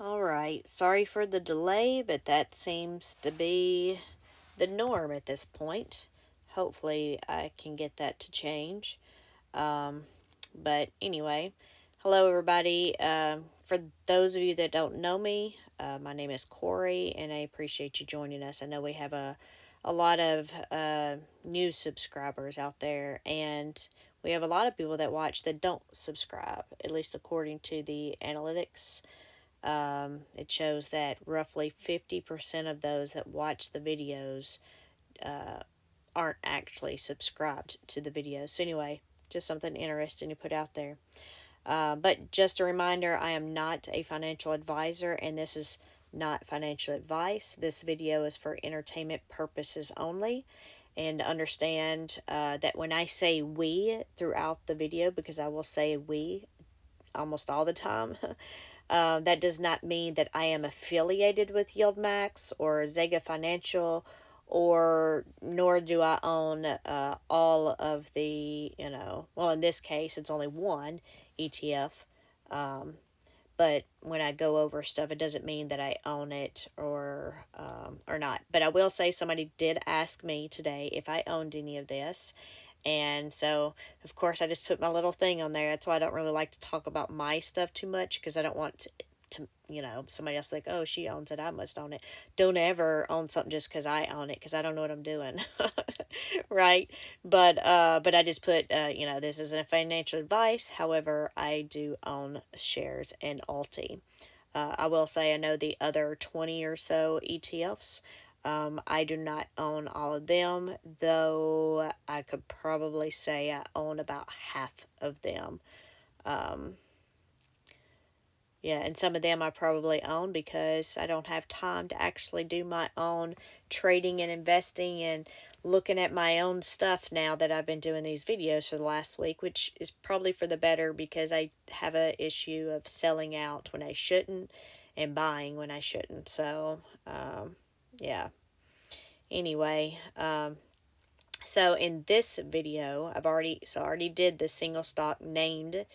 Alright, sorry for the delay, but that seems to be the norm at this point. Hopefully, I can get that to change. But anyway, hello everybody. For those of you that don't know me, my name is Corey, and I appreciate you joining us. I know we have a lot of new subscribers out there, and we have a lot of people that watch that don't subscribe, at least according to the analytics. It shows that roughly 50% of those that watch the videos aren't actually subscribed to the videos. So, anyway, just something interesting to put out there. But just a reminder, I am not a financial advisor, and this is not financial advice. This video is for entertainment purposes only. And understand that when I say we throughout the video, because I will say we almost all the time, that does not mean that I am affiliated with Yieldmax or Zega Financial, or nor do I own all of the, well, in this case, it's only one ETF. But when I go over stuff, it doesn't mean that I own it or not. But I will say somebody did ask me today if I owned any of this. And so, of course, I just put my little thing on there. That's why I don't really like to talk about my stuff too much, because I don't want to somebody else like, oh, she owns it, I must own it. Don't ever own something just because I own it, because I don't know what I'm doing. Right? But I just put, this isn't a financial advice. However, I do own shares in ULTY. I will say I know the other 20 or so ETFs. I do not own all of them, though I could probably say I own about half of them. Yeah, and some of them I probably own because I don't have time to actually do my own trading and investing and looking at my own stuff now that I've been doing these videos for the last week, which is probably for the better because I have a issue of selling out when I shouldn't and buying when I shouldn't. So, yeah. Anyway, so in this video, I already did the single stock named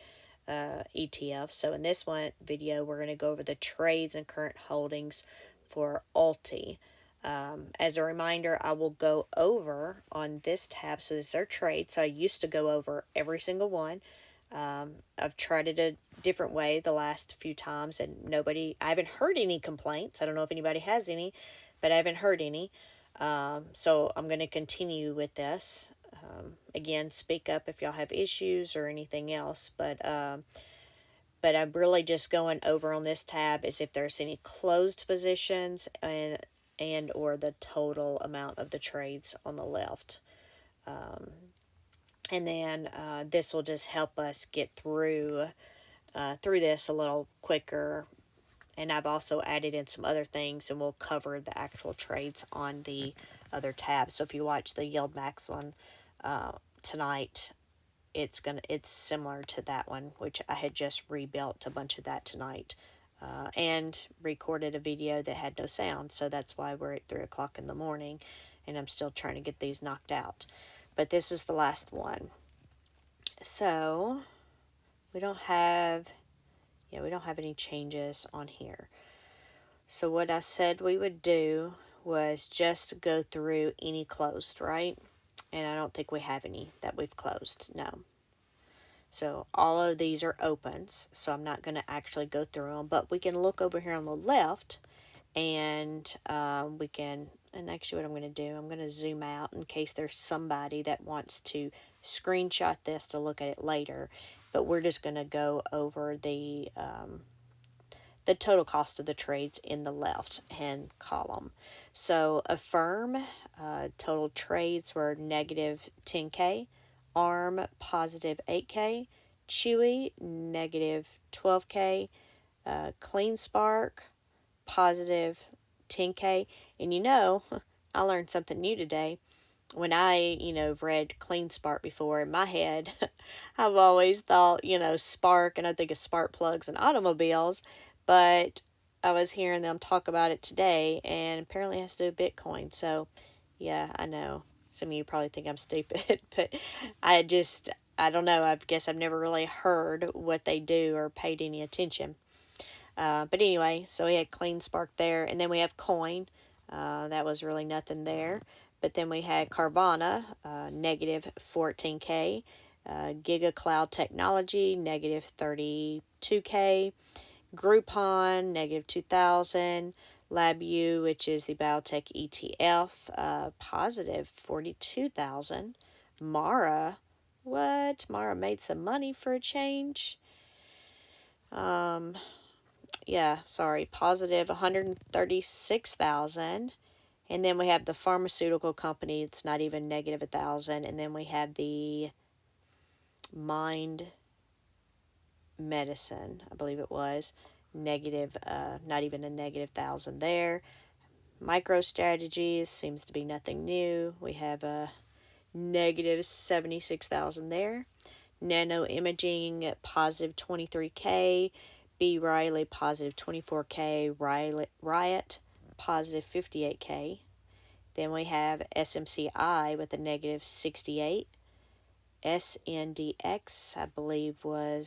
ETF. So in this video, we're going to go over the trades and current holdings for ULTY. As a reminder, I will go over on this tab. So this is our trade. So I used to go over every single one. I've tried it a different way the last few times, and I haven't heard any complaints. I don't know if anybody has any, but I haven't heard any. So I'm going to continue with this. Again, speak up if y'all have issues or anything else. But I'm really just going over on this tab is if there's any closed positions and or the total amount of the trades on the left. And then this will just help us get through this a little quicker. And I've also added in some other things, and we'll cover the actual trades on the other tabs. So if you watch the Yieldmax one tonight, it's similar to that one, which I had just rebuilt a bunch of that tonight, and recorded a video that had no sound. So that's why we're at 3 o'clock in the morning, and I'm still trying to get these knocked out. But this is the last one. So we don't have any changes on here. So what I said we would do was just go through any closed, right? And I don't think we have any that we've closed, no. So all of these are opens, so I'm not going to actually go through them, but we can look over here on the left, and and actually what I'm going to do, I'm going to zoom out in case there's somebody that wants to screenshot this to look at it later. But we're just going to go over the total cost of the trades in the left hand column. So Affirm, total trades were negative 10K, ARM positive 8K, Chewy negative 12K, Clean Spark positive 10K. And I learned something new today. When I, read Clean Spark before, in my head, I've always thought, spark, and I think of spark plugs and automobiles, but I was hearing them talk about it today, and apparently it has to do with Bitcoin. So, yeah, I know. Some of you probably think I'm stupid, but I don't know. I guess I've never really heard what they do or paid any attention. But anyway, so we had Clean Spark there, and then we have Coin. That was really nothing there. But then we had Carvana, negative 14K. Giga Cloud Technology, negative 32K. Groupon, negative 2,000. LabU, which is the biotech ETF, positive 42,000. Mara, what? Mara made some money for a change. Yeah, sorry, positive 136,000. And then we have the pharmaceutical company, it's not even negative 1,000. And then we have the Mind Medicine, I believe it was, negative, not even a negative 1,000 there. MicroStrategies seems to be nothing new. We have a negative 76,000 there. Nano Imaging, positive 23K. B. Riley, positive 24K. Riot, positive 58K. Then we have SMCI with a negative 68. SNDX, I believe I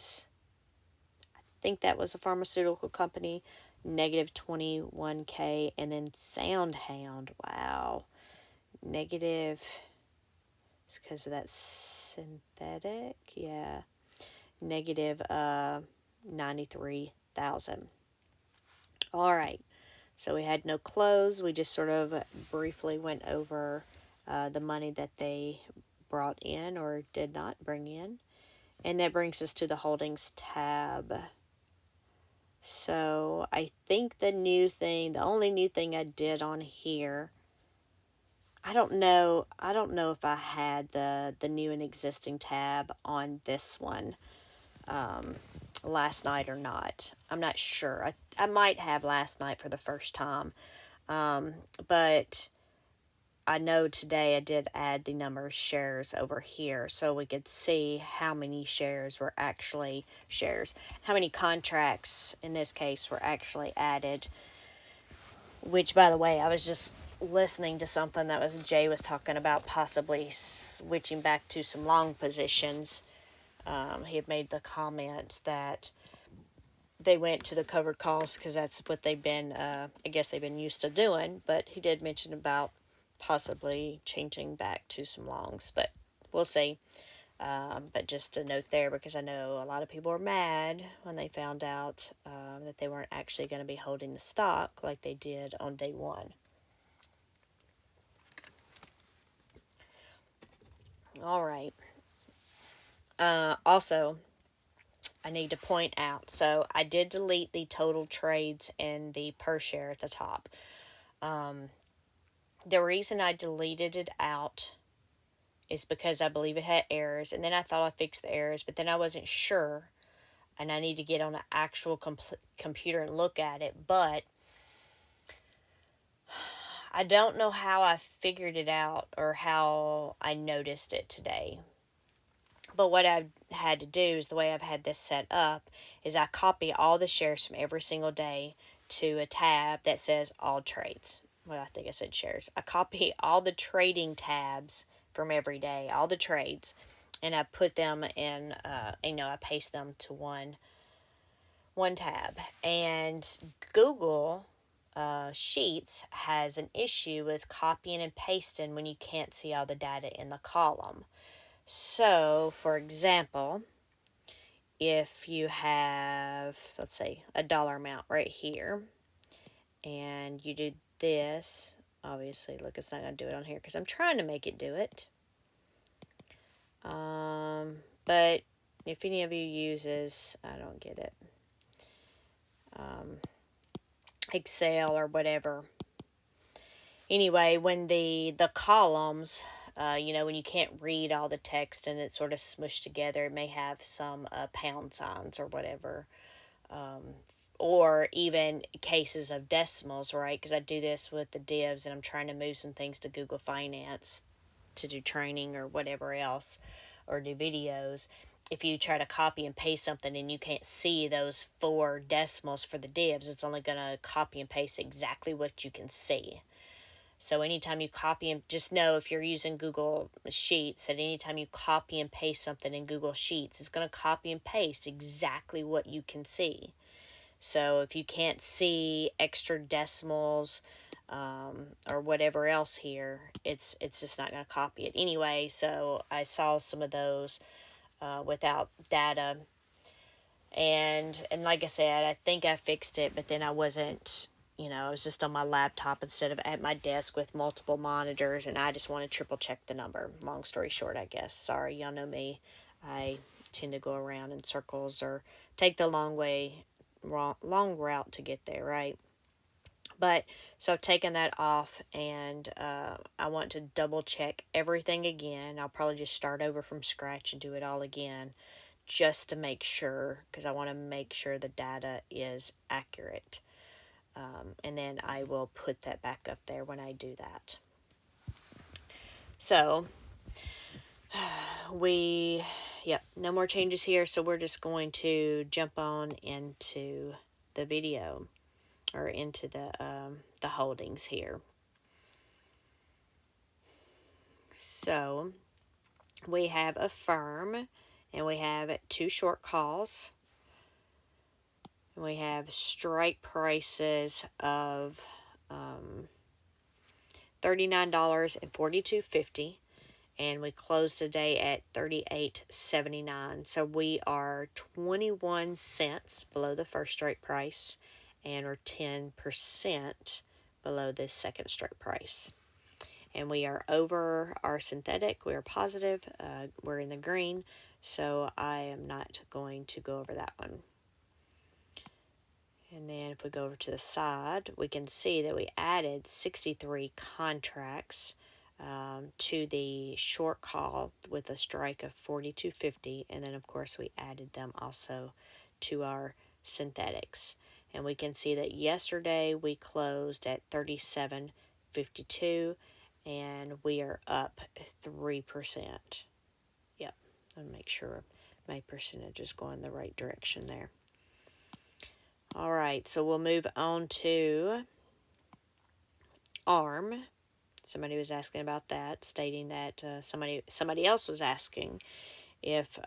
think that was a pharmaceutical company, negative 21K. And then SoundHound, wow, negative, it's because of that synthetic, yeah, negative 93,000. All right, so we had no close. We just sort of briefly went over the money that they brought in or did not bring in. And that brings us to the holdings tab. So I think the only new thing I did on here, I don't know if I had the new and existing tab on this one last night or not. I'm not sure. I might have last night for the first time. But I know today I did add the number of shares over here so we could see how many shares were actually how many contracts in this case were actually added. Which, by the way, I was just listening to something that Jay was talking about possibly switching back to some long positions. He had made the comment that they went to the covered calls because that's what they've been, I guess they've been used to doing. But he did mention about possibly changing back to some longs, but we'll see. But just a note there, because I know a lot of people were mad when they found out that they weren't actually going to be holding the stock like they did on day one. All right. Also, I need to point out, so I did delete the total trades and the per share at the top. The reason I deleted it out is because I believe it had errors, and then I thought I fixed the errors, but then I wasn't sure, and I need to get on an actual computer and look at it. But I don't know how I figured it out or how I noticed it today. But what I've had to do is, the way I've had this set up is I copy all the shares from every single day to a tab that says all trades. Well, I think I said shares. I copy all the trading tabs from every day, all the trades, and I put them in, I paste them to one tab. And Google Sheets has an issue with copying and pasting when you can't see all the data in the column. So, for example, if you have, let's say, a dollar amount right here, and you do this, obviously, look, it's not going to do it on here because I'm trying to make it do it. But if any of you uses, I don't get it, Excel or whatever. Anyway, when the columns, when you can't read all the text and it's sort of smushed together, it may have some pound signs or whatever. Or even cases of decimals, right? Because I do this with the divs and I'm trying to move some things to Google Finance to do training or whatever else, or do videos. If you try to copy and paste something and you can't see those 4 decimals for the divs, it's only going to copy and paste exactly what you can see. So anytime you copy, and just know if you're using Google Sheets that anytime you copy and paste something in Google Sheets, it's going to copy and paste exactly what you can see. So if you can't see extra decimals or whatever else here, it's just not going to copy it anyway. So I saw some of those without data, and like I said, I think I fixed it, but then I wasn't. I was just on my laptop instead of at my desk with multiple monitors, and I just want to triple check the number. Long story short, I guess. Sorry, y'all know me. I tend to go around in circles or take the long route to get there, right? But so I've taken that off, and I want to double check everything again. I'll probably just start over from scratch and do it all again just to make sure, because I want to make sure the data is accurate. And then I will put that back up there when I do that. So no more changes here. So we're just going to jump on into the video, or into the holdings here. So we have a firm, and we have 2 short calls. And we have strike prices of $39.42, and we closed today at $38.79. So we are 21 cents below the first strike price, and we're 10% below this second strike price. And we are over our synthetic. We are positive. We're in the green, so I am not going to go over that one. And then if we go over to the side, we can see that we added 63 contracts to the short call with a strike of 42.50. And then, of course, we added them also to our synthetics. And we can see that yesterday we closed at 37.52, and we are up 3%. Yep, I'll make sure my percentage is going the right direction there. All right, so we'll move on to ARM. Somebody was asking about that, stating that somebody else was asking if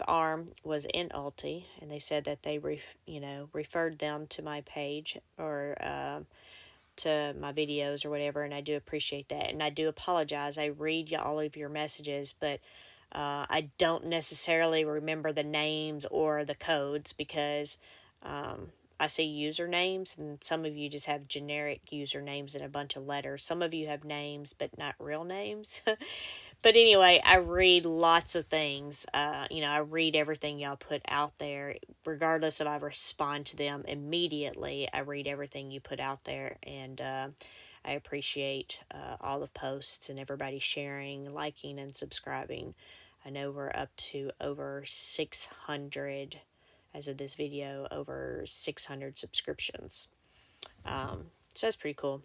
ARM was in ULTY, and they said that they referred them to my page, or to my videos or whatever, and I do appreciate that, and I do apologize. I read all of your messages, but I don't necessarily remember the names or the codes, because I see usernames, and some of you just have generic usernames and a bunch of letters. Some of you have names, but not real names. But anyway, I read lots of things. I read everything y'all put out there, regardless if I respond to them immediately. I read everything you put out there, and I appreciate all the posts and everybody sharing, liking, and subscribing. I know we're up to over 600, as of this video, over 600 subscriptions. So that's pretty cool.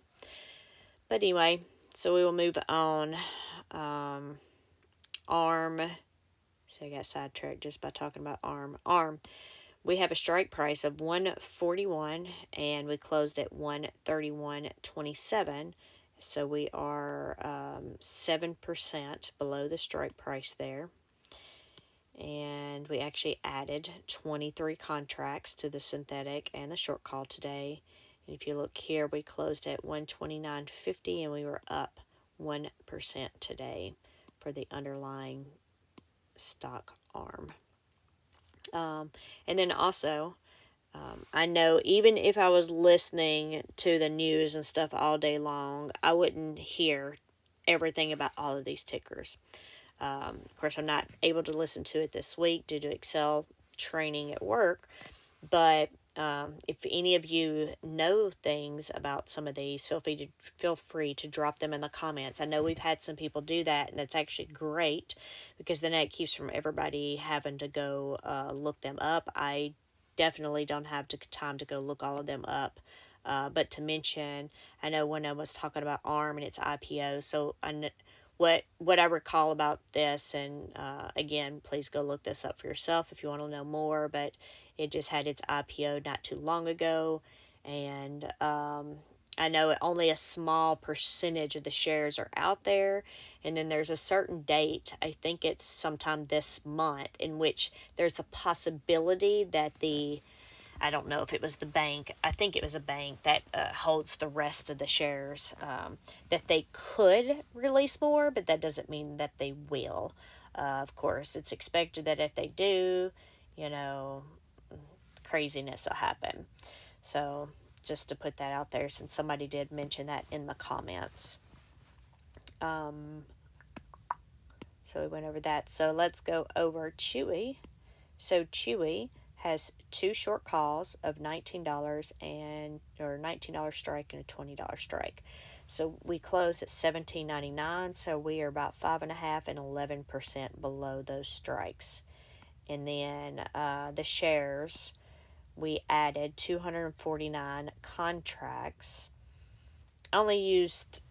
But anyway, so we will move on. ARM. So I got sidetracked just by talking about ARM. ARM. We have a strike price of $141, and we closed at $131.27. So we are 7% below the strike price there. And we actually added 23 contracts to the synthetic and the short call today. And if you look here, we closed at $129.50, and we were up 1% today for the underlying stock ARM. And then also, I know even if I was listening to the news and stuff all day long, I wouldn't hear everything about all of these tickers. Of course, I'm not able to listen to it this week due to Excel training at work, but if any of you know things about some of these, feel free to drop them in the comments. I know we've had some people do that, and it's actually great, because then it keeps from everybody having to go look them up. I definitely don't have time to go look all of them up. But to mention, I know when I was talking about ARM and its IPO, so what I recall about this, and again, please go look this up for yourself if you want to know more, but it just had its IPO not too long ago, and I know only a small percentage of the shares are out there, and then there's a certain date, I think it's sometime this month, in which there's a possibility that the I don't know if it was the bank. I think it was a bank that holds the rest of the shares. That they could release more, but that doesn't mean that they will. Of course, it's expected that if they do, you know, craziness will happen. So just to put that out there, since somebody did mention that in the comments. So we went over that. So let's go over Chewy. So Chewy has two short calls of $19 and or $19 strike and a $20 strike. So we closed at $17.99. So we are about 5.5% and 11% below those strikes. And then the shares, we added 249 contracts. I only used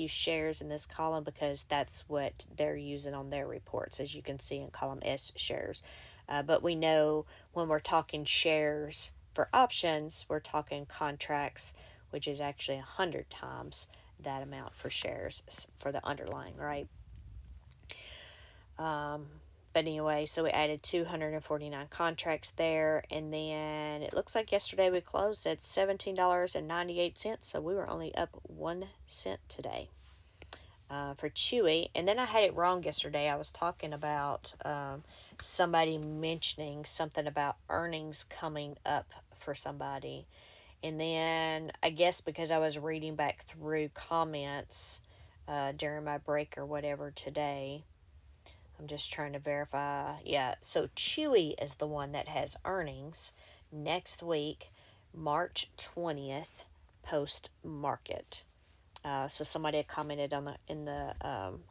shares in this column because that's what they're using on their reports, as you can see in column S, shares. But we know when we're talking shares for options, we're talking contracts, which is actually 100 times that amount for shares for the underlying, right? But anyway, so we added 249 contracts there, and then it looks like yesterday we closed at $17.98, so we were only up 1 cent today for Chewy. And then I had it wrong yesterday. I was talking about somebody mentioning something about earnings coming up for somebody. And then I guess because I was reading back through comments during my break or whatever today, I'm just trying to verify. Yeah, so Chewy is the one that has earnings next week, March 20th, post market. So somebody had commented on in the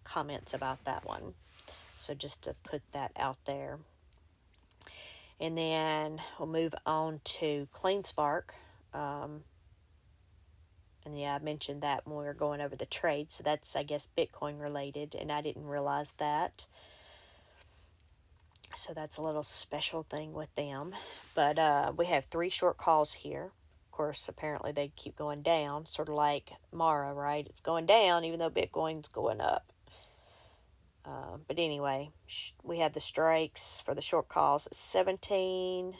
comments about that one. So just to put that out there. And then we'll move on to CleanSpark. And yeah, I mentioned that when we were going over the trade. So that's, I guess, Bitcoin related, and I didn't realize that. So that's a little special thing with them. But we have 3 short calls here. Of course, apparently they keep going down, sort of like Mara, right? It's going down even though Bitcoin's going up. But anyway, we have the strikes for the short calls at 17,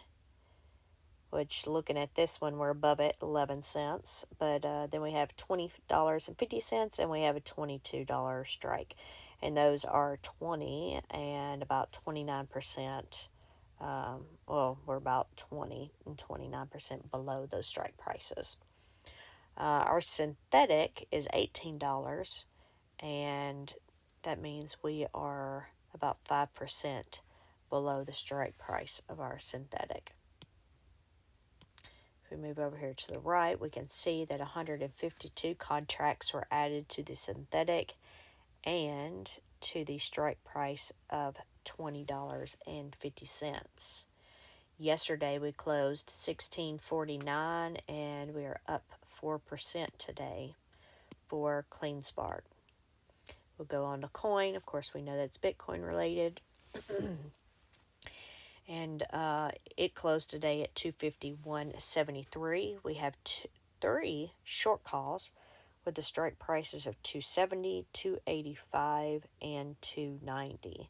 which looking at this one, we're above it, 11 cents. But then we have $20.50, and we have a $22 strike. And those are 20 and about 29%. We're about 20 and 29% below those strike prices. Our synthetic is $18, and that means we are about 5% below the strike price of our synthetic. If we move over here to the right, we can see that 152 contracts were added to the synthetic and to the strike price of $20.50. Yesterday we closed 16.49, and we are up 4% today for CleanSpark. We'll go on to coin. Of course, we know that's Bitcoin related. And it closed today at 251.73. We have 3 short calls with the strike prices of 270, 285, and 290.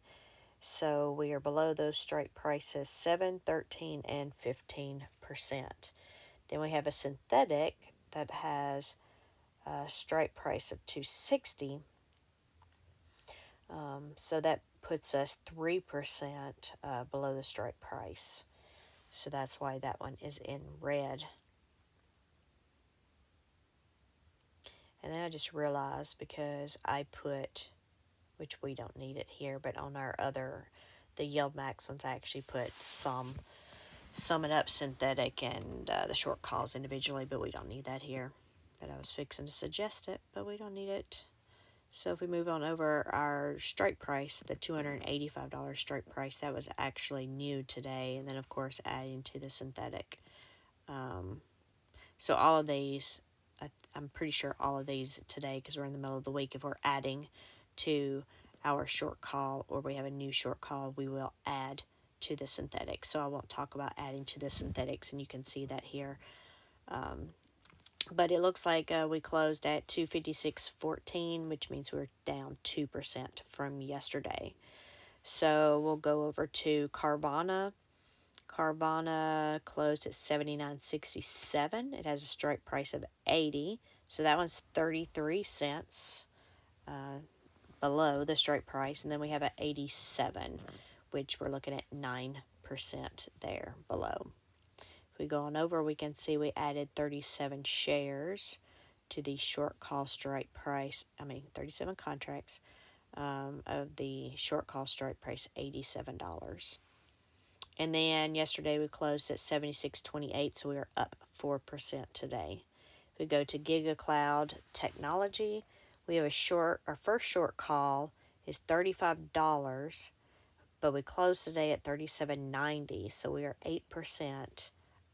So we are below those strike prices 7, 13, and 15%. Then we have a synthetic that has a strike price of 260. So that puts us 3% below the strike price. So that's why that one is in red. And then I just realized, because I put, which we don't need it here, but on our other, the Yieldmax ones, I actually put some summing up synthetic and the short calls individually, but we don't need that here. But I was fixing to suggest it, but we don't need it. So if we move on over our strike price, the $285 strike price, that was actually new today. And then, of course, adding to the synthetic. So all of these, I'm pretty sure all of these today, because we're in the middle of the week, if we're adding to our short call or we have a new short call, we will add to the synthetics. So I won't talk about adding to the synthetics, and you can see that here. But it looks like we closed at 256.14, which means we're down 2% from yesterday. So we'll go over to Carvana. Carvana closed at $79.67. It has a strike price of $80, so that one's 33 cents below the strike price. And then we have an 87, which we're looking at 9% there below. If we go on over, we can see we added 37 shares to the short call strike price. 37 contracts of the short call strike price, $87. And then yesterday we closed at 76.28, so we are up 4% today. If we go to GigaCloud Technology, we have our first short call is $35, but we closed today at $37.90, so we are 8%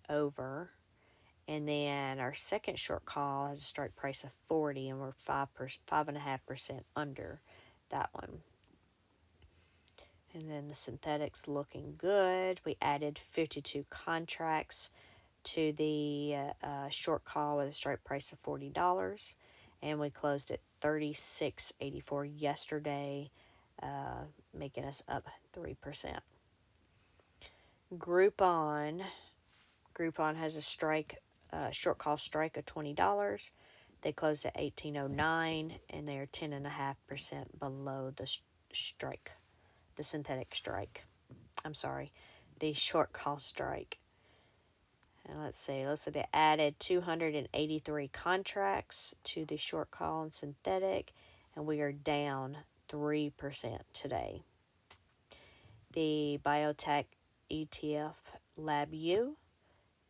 over. And then our second short call has a strike price of $40, and we're 5.5% under that one. And then the synthetics looking good. We added 52 contracts to the short call with a strike price of $40, and we closed at $36.84 yesterday, making us up 3%. Groupon has a short call strike of $20. They closed at $18.09, and they are 10.5% below the strike. The synthetic strike. The short call strike. And let's see, they added 283 contracts to the short call and synthetic, and we are down 3% today. The biotech ETF LabU,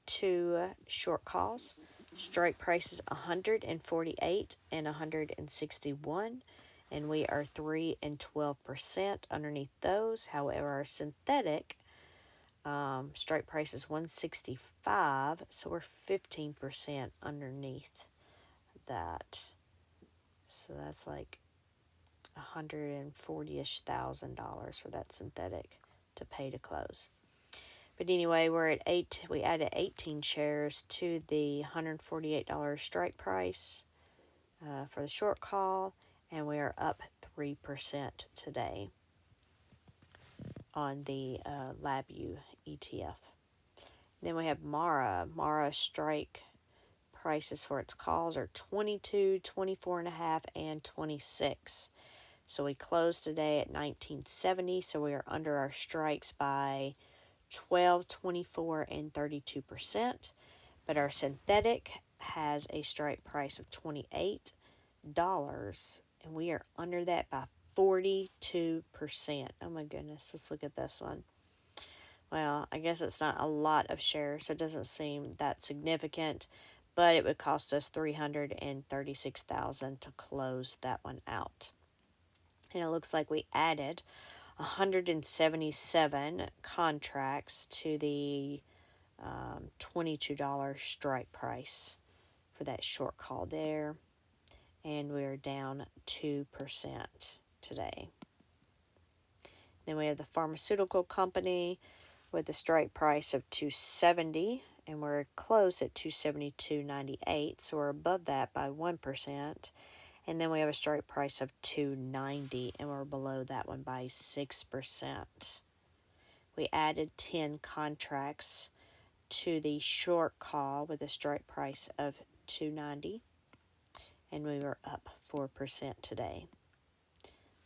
2 short calls, strike prices 148 and 161. And we are 3 and 12% underneath those. However, our synthetic strike price is 165, so we're 15% underneath that. So that's like $140-ish thousand for that synthetic to pay to close. But anyway, we're at 8. We added 18 shares to the $148 strike price for the short call, and we are up 3% today on the LabU ETF. Then we have Mara. Mara strike prices for its calls are 22, 24.5, and 26. So we closed today at 1970, so we are under our strikes by 12, 24, and 32%. But our synthetic has a strike price of $28, and we are under that by 42%. Oh my goodness, let's look at this one. Well, I guess it's not a lot of shares, so it doesn't seem that significant, but it would cost us $336,000 to close that one out. And it looks like we added 177 contracts to the $22 strike price for that short call there, and we are down 2% today. Then we have the pharmaceutical company with a strike price of $270, and we're closed at $272.98, so we're above that by 1%. And then we have a strike price of $290, and we're below that one by 6%. We added 10 contracts to the short call with a strike price of $290, and we were up 4% today.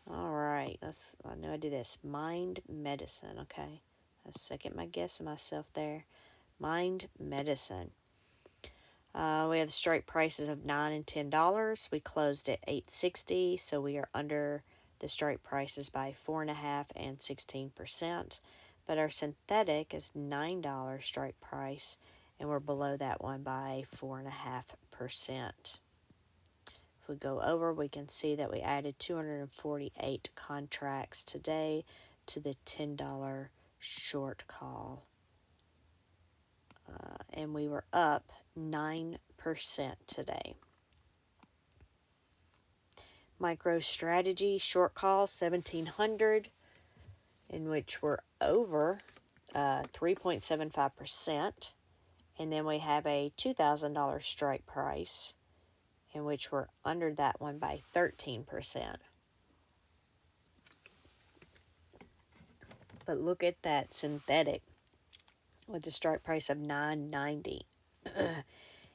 All right, I know I do this. Mind Medicine, okay. I second my guess of myself there. Mind Medicine. We have the strike prices of $9 and $10. We closed at $8.60, so we are under the strike prices by 4.5% and 16%. But our synthetic is $9 strike price, and we're below that one by 4.5%. If we go over, we can see that we added 248 contracts today to the $10 short call. And we were up 9% today. MicroStrategy short call 1,700, in which we're over 3.75%. And then we have a $2,000 strike price, in which we're under that one by 13%. But look at that synthetic. with the strike price of $9.90.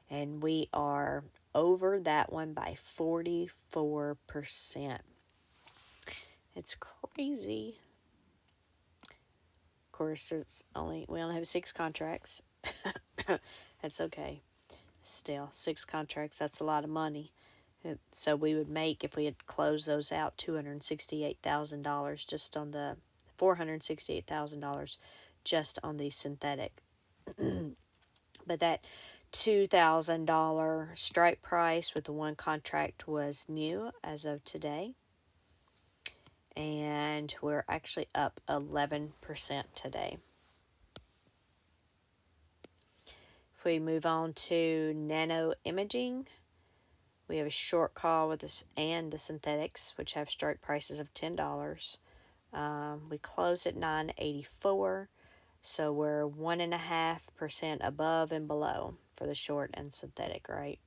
And we are over that one by 44%. It's crazy. Of course, we only have 6 contracts. That's okay. Still, 6 contracts, that's a lot of money. So we would make, if we had closed those out, $268,000 just on the $468,000 just on the synthetic. But that $2,000 strike price with the one contract was new as of today. And we're actually up 11% today. If we move on to nano imaging, we have a short call with this and the synthetics, which have strike prices of $10. We closed at $9.84, so we're 1.5% above and below for the short and synthetic, right?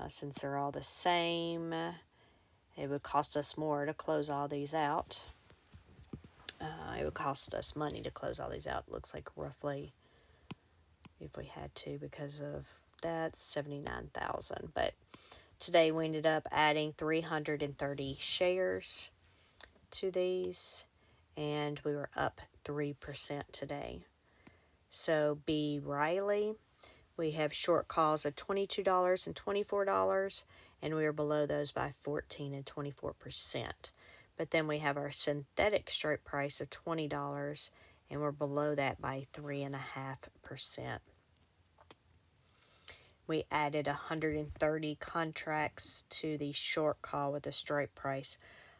Since they're all the same, it would cost us more to close all these out. It would cost us money to close all these out. Looks like roughly, if we had to, because of that, 79,000. But today we ended up adding 330 shares to these, and we were up 3% today. So B. Riley, we have short calls of $22 and $24, and we are below those by 14 and 24%. But then we have our synthetic strike price of $20, and we're below that by 3.5%. We added 130 contracts to the short call with a strike price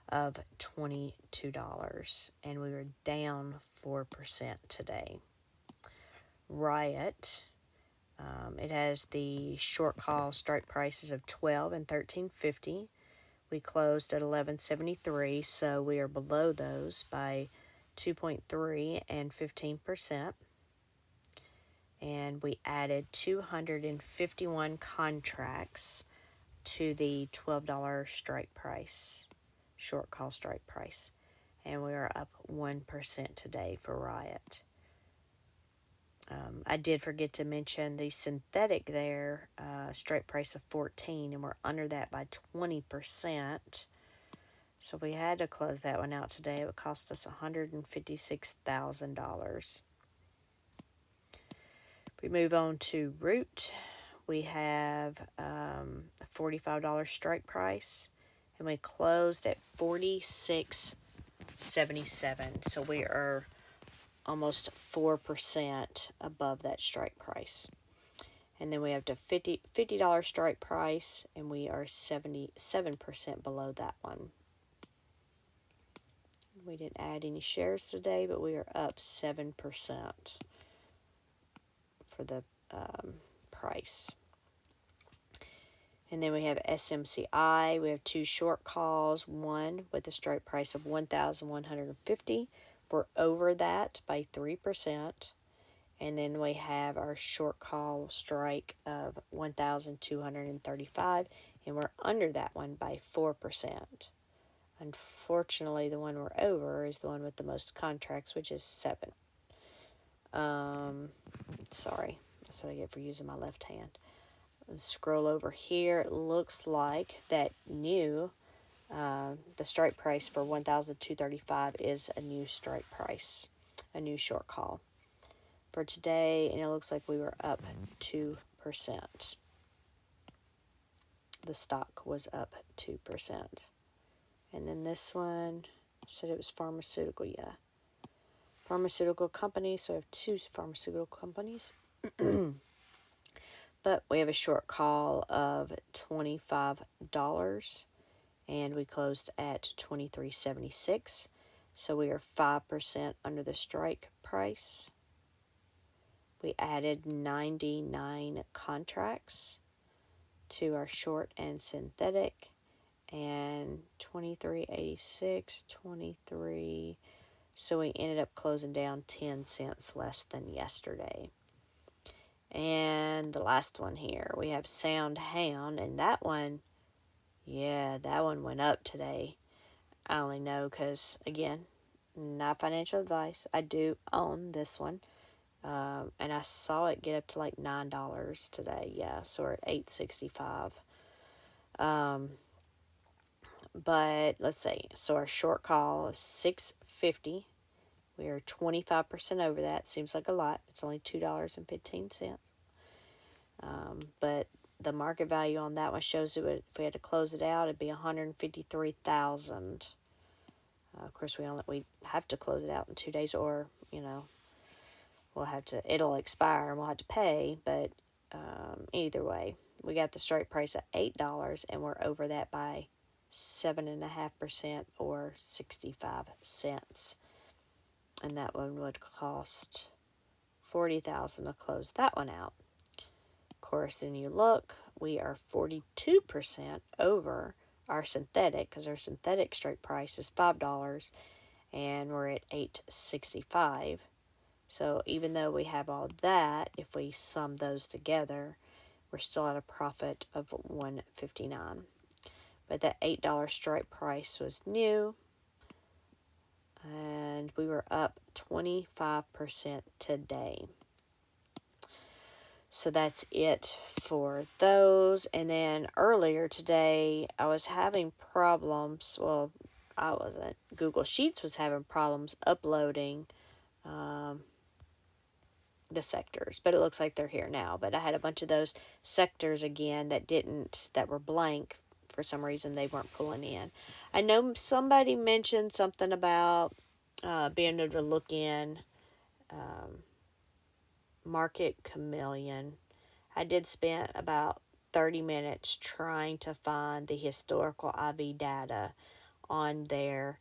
of $22, and we were down 4% today. Riot, it has the short call strike prices of $12 and $13.50. We closed at $11.73, so we are below those by 2.3 and 15%. And we added 251 contracts to the $12 strike price, short call strike price. And we are up 1% today for Riot. I did forget to mention the synthetic there, strike price of 14, and we're under that by 20%. So we had to close that one out today. It would cost us $156,000. If we move on to Root, we have a $45 strike price, and we closed at $46.77. So we are almost 4% above that strike price. And then we have the $50 strike price, and we are 77% below that one. We didn't add any shares today, but we are up 7% for the price. And then we have SMCI. We have 2 short calls, one with a strike price of $1,150. We're over that by 3%. And then we have our short call strike of $1,235, and we're under that one by 4%. Unfortunately, the one we're over is the one with the most contracts, which is 7. Sorry, that's what I get for using my left hand. Let's scroll over here. It looks like that new, the strike price for $1,235 is a new strike price, a new short call for today, and it looks like we were up 2%. The stock was up 2%. And then this one said it was pharmaceutical, yeah. Pharmaceutical company, so I have 2 pharmaceutical companies. But we have a short call of $25, and we closed at $23.76. So we are 5% under the strike price. We added 99 contracts to our short and synthetic, and 23.86, so we ended up closing down 10 cents less than yesterday. And the last one here, we have Sound Hound, and that one went up today. I only know because, again, not financial advice. I do own this one. And I saw it get up to like $9 today. Yeah, so we're at $8.65. But let's see. So our short call is $6.50. We are 25% over that. Seems like a lot. It's only $2.15. But the market value on that one shows it would, if we had to close it out, it'd be 153,000. Of course, we have to close it out in 2 days, or we'll have to. It'll expire and we'll have to pay. But either way, we got the strike price at $8, and we're over that by 7.5% or 65 cents. And that one would cost 40,000 to close that one out. Of course, then you look, we are 42% over our synthetic, because our synthetic strike price is $5, and we're at $8.65. So even though we have all that, if we sum those together, we're still at a profit of $1.59. But that $8 strike price was new, and we were up 25% today. So that's it for those. And then earlier today, I was having problems. Well, I wasn't. Google Sheets was having problems uploading the sectors, but it looks like they're here now. But I had a bunch of those sectors again that were blank. For some reason, they weren't pulling in. I know somebody mentioned something about being able to look in Market Chameleon. I did spend about 30 minutes trying to find the historical IV data on there,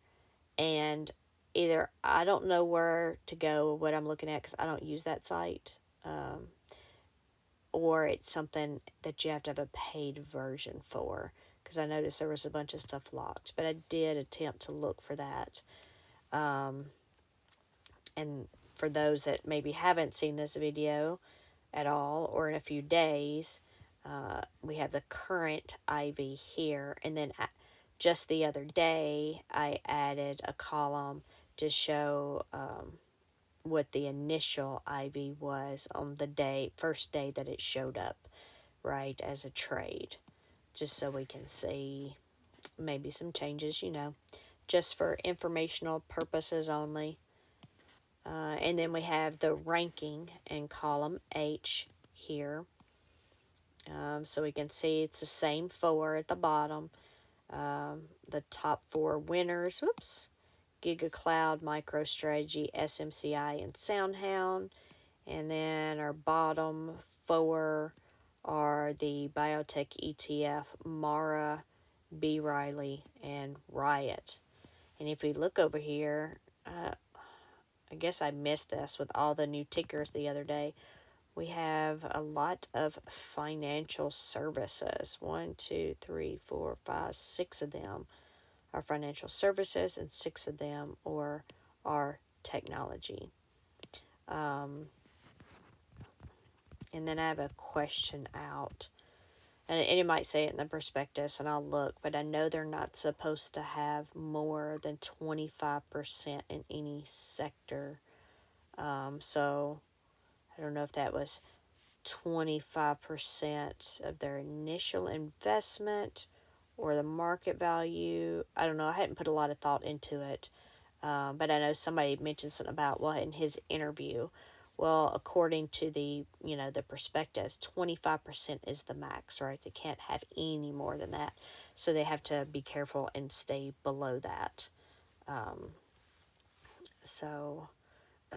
and either I don't know where to go, what I'm looking at, because I don't use that site, or it's something that you have to have a paid version for, because I noticed there was a bunch of stuff locked. But I did attempt to look for that. And for those that maybe haven't seen this video at all, or in a few days, we have the current IV here. And then just the other day, I added a column to show what the initial IV was on the first day that it showed up, right, as a trade, just so we can see maybe some changes, just for informational purposes only. And then we have the ranking in column H here. So we can see it's the same four at the bottom. The top four winners, GigaCloud, MicroStrategy, SMCI, and SoundHound. And then our bottom four are the biotech ETF, Mara, B. Riley, and Riot. And if we look over here, I guess I missed this with all the new tickers the other day. We have a lot of financial services. 1, 2, 3, 4, 5, 6 of them are financial services, and 6 of them are technology. And then I have a question out. And it might say it in the prospectus, and I'll look, but I know they're not supposed to have more than 25% in any sector. So I don't know if that was 25% of their initial investment or the market value. I don't know. I hadn't put a lot of thought into it. But I know somebody mentioned something about, well, in his interview, well, according to the perspectives, 25% is the max, right? They can't have any more than that. So they have to be careful and stay below that. So,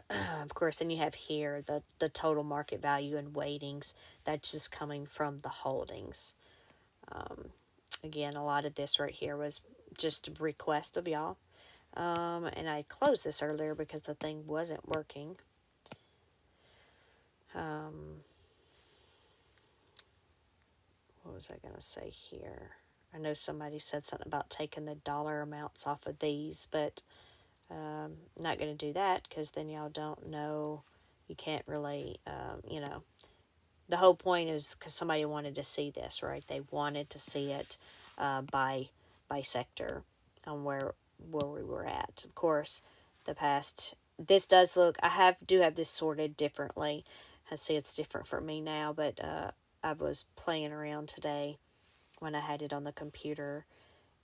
of course, then you have here the total market value and weightings. That's just coming from the holdings. Again, a lot of this right here was just a request of y'all. And I closed this earlier because the thing wasn't working. What was I going to say here? I know somebody said something about taking the dollar amounts off of these, but not going to do that, because then y'all don't know. You can't really, the whole point is because somebody wanted to see this, right? They wanted to see it by sector on where we were at. Of course, the past this does look, do have this sorted differently. I see it's different for me now, but I was playing around today when I had it on the computer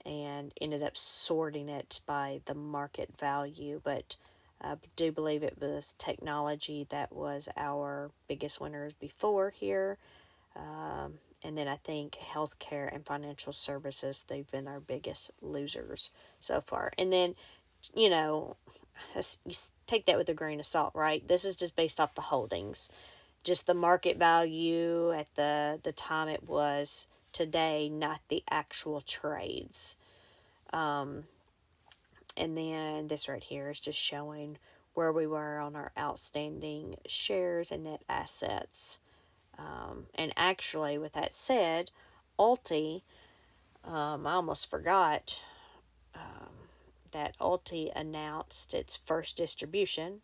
and ended up sorting it by the market value. But I do believe it was technology that was our biggest winners before here. And then I think healthcare and financial services, they've been our biggest losers so far. And then, you know, you take that with a grain of salt, right? This is just based off the holdings, just the market value at the time it was today, not the actual trades. And then this right here is just showing where we were on our outstanding shares and net assets. And actually, with that said, ULTY, I almost forgot that ULTY announced its first distribution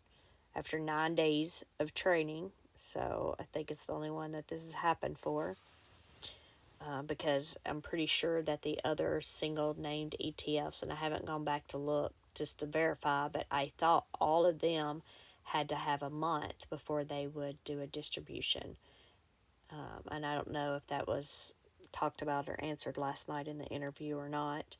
after 9 days of trading. So I think it's the only one that this has happened for. Because I'm pretty sure that the other single named ETFs, and I haven't gone back to look just to verify, but I thought all of them had to have a month before they would do a distribution. And I don't know if that was talked about or answered last night in the interview or not.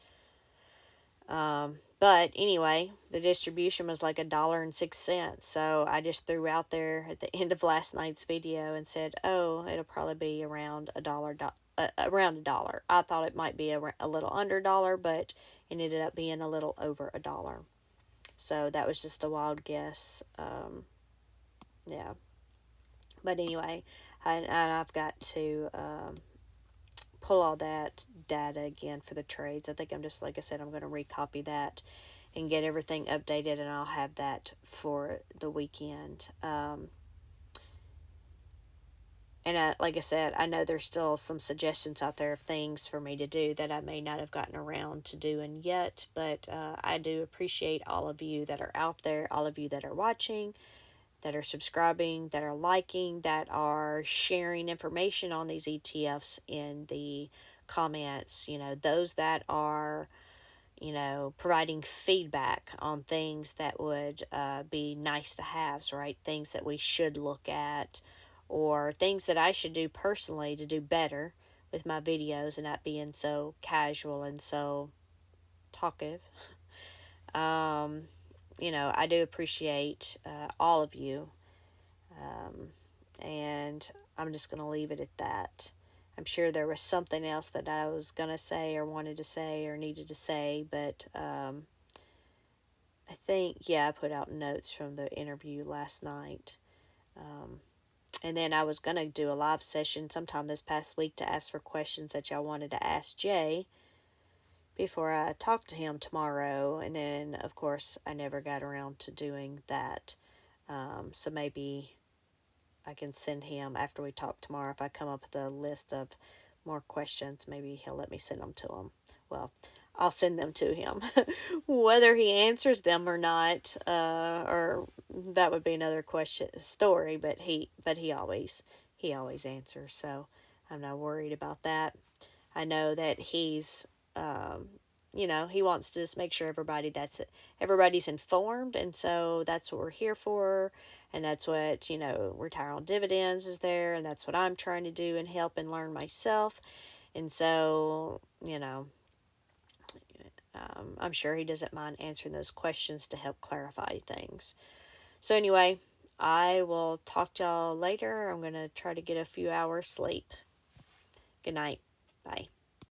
But anyway, the distribution was like $1.06. So I just threw out there at the end of last night's video and said, "Oh, it'll probably be around around a dollar." I thought it might be a little under a dollar, but it ended up being a little over a dollar. So that was just a wild guess. Yeah. But anyway, I've got to pull all that data again for the trades. I think I'm just, like I said, I'm going to recopy that and get everything updated, and I'll have that for the weekend. And like I said, I know there's still some suggestions out there of things for me to do that I may not have gotten around to doing yet, but I do appreciate all of you that are out there, all of you that are watching, that are subscribing, that are liking, that are sharing information on these ETFs in the comments. Those that are, providing feedback on things that would be nice to haves, right? Things that we should look at, or things that I should do personally to do better with my videos and not being so casual and so talkative. I do appreciate all of you. And I'm just going to leave it at that. I'm sure there was something else that I was going to say or wanted to say or needed to say, but I think, yeah, I put out notes from the interview last night. And then I was going to do a live session sometime this past week to ask for questions that y'all wanted to ask Jay before I talk to him tomorrow. And then, of course, I never got around to doing that. So maybe I can send him after we talk tomorrow. If I come up with a list of more questions, maybe he'll let me send them to him. Well, I'll send them to him. Whether he answers them or not, or that would be another story. But he always answers, so I'm not worried about that. I know that he's he wants to just make sure everybody's informed, and so that's what we're here for, and that's what Retire on Dividends is there, and that's what I'm trying to do and help and learn myself. And so I'm sure he doesn't mind answering those questions to help clarify things. So anyway, I will talk to y'all later. I'm going to try to get a few hours sleep. Good night. Bye.